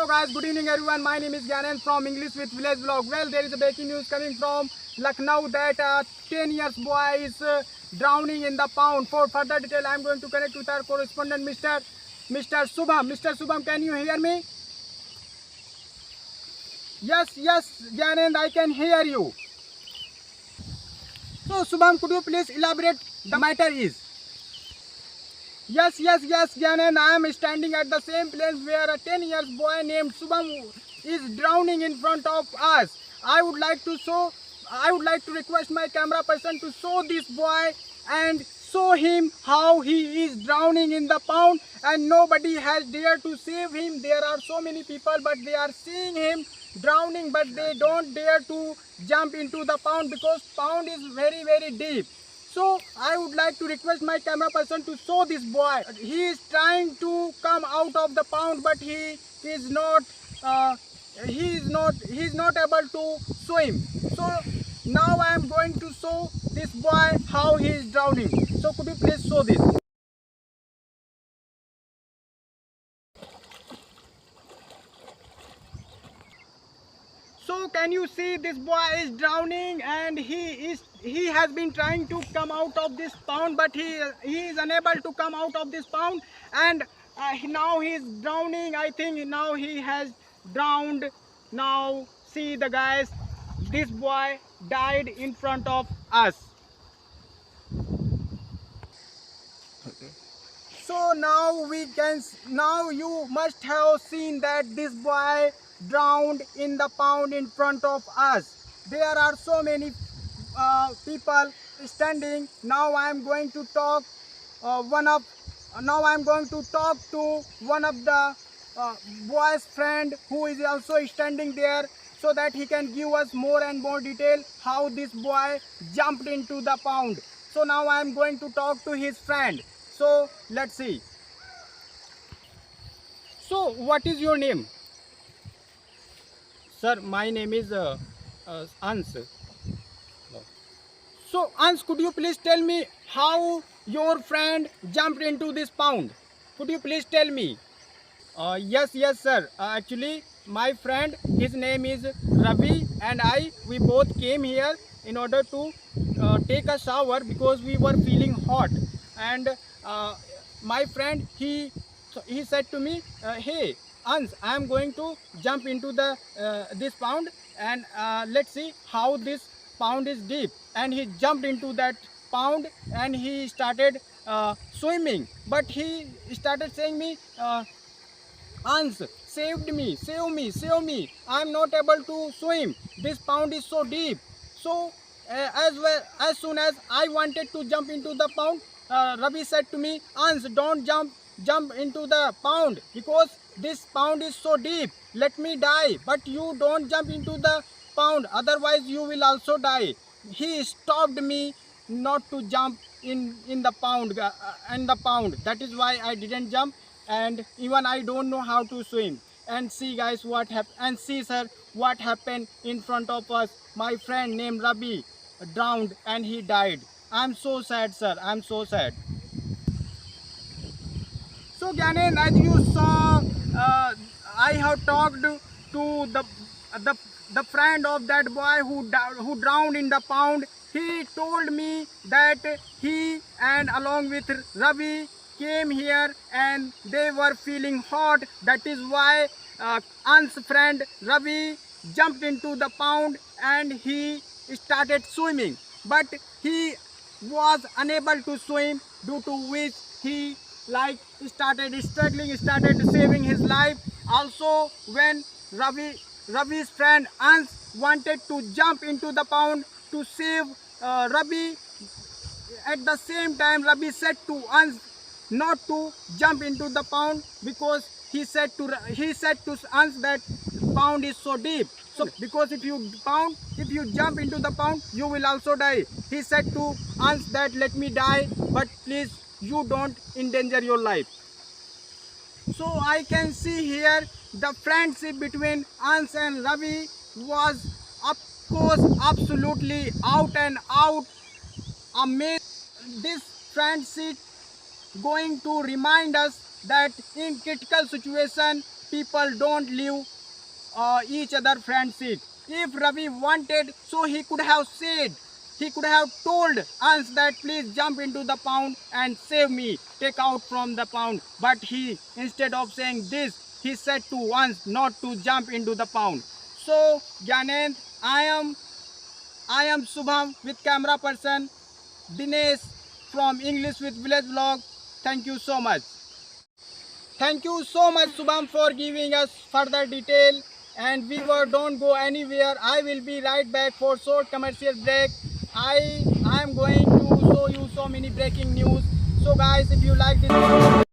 Hello guys, good evening everyone. My name is Gyanan from English with Village Vlog. Well, there is a breaking news coming from Lucknow that a 10 years boy is drowning in the pond. For further detail, I am going to connect with our correspondent, Mr. Subham. Mr. Subham, can you hear me? Yes, Gyanan, I can hear you. So, Subham, could you please elaborate the matter is? Yes, Gyanan, I am standing at the same place where a 10 years boy named Subham is drowning in front of us. I would like to request my camera person to show this boy and show him how he is drowning in the pond, and nobody has dared to save him. There are so many people, but they are seeing him drowning, but they don't dare to jump into the pond because pond is very, very deep. So I would like to request my camera person to show this boy. He is trying to come out of the pond, but he is not able to swim. So now I am going to show this boy how he is drowning. So could you please show this? So can you see this boy is drowning, and he has been trying to come out of this pond, but he is unable to come out of this pond, and now he is drowning. I think now he has drowned. Now see the guys, this boy died in front of us. So now you must have seen that this boy drowned in the pond in front of us. There are so many people standing. Now I am going to talk to one of the boy's friend who is also standing there, so that he can give us more and more detail how this boy jumped into the pond. So now I am going to talk to his friend. So let's see. So what is your name? Sir, my name is Ans. So Ans, could you please tell me how your friend jumped into this pond? Could you please tell me? Yes, sir. Actually, my friend, his name is Ravi, and we both came here in order to take a shower because we were feeling hot. And my friend, he said to me, "Hey, Ans, I am going to jump into the this pond, and let's see how this pond is deep." And he jumped into that pond, and he started swimming. But he started saying me. Ans, save me. I am not able to swim. This pond is so deep. So, as soon as I wanted to jump into the pond, Ravi said to me, Ans, don't jump into the pond because this pond is so deep. Let me die. But you don't jump into the pond, otherwise you will also die. He stopped me not to jump in the pond. That is why I didn't jump, and even I don't know how to swim. And see guys what happened, and see sir what happened in front of us. My friend named Rabi drowned and he died. I'm so sad, sir. I'm so sad. So Gyanen, as you saw, I have talked to the the friend of that boy who drowned in the pond. He told me that he and along with Ravi came here and they were feeling hot. That is why Ans' friend Ravi jumped into the pond and he started swimming. But he was unable to swim, due to which he started struggling, started saving his life. Also, when Ravi's friend Ans wanted to jump into the pond to save Ravi, at the same time Ravi said to Ans not to jump into the pond because he said to Ans that pond is so deep. So because if you jump into the pond, you will also die. He said to Ans that let me die, but please you don't endanger your life. So I can see here the friendship between Ans and Ravi was, of course, absolutely out and out amazing. This friendship going to remind us that in critical situation people don't leave each other friend seat. If Ravi wanted, so he could have said, he could have told us that please jump into the pound and save me, take out from the pound. But he, instead of saying this, he said to us not to jump into the pound. So Gyanendra, I am Subham with camera person Dinesh from English with Village Vlog. Thank you so much. Thank you so much Subham for giving us further detail. And viewer, don't go anywhere. I will be right back for short commercial break. I am going to show you so many breaking news. So guys, if you like this video,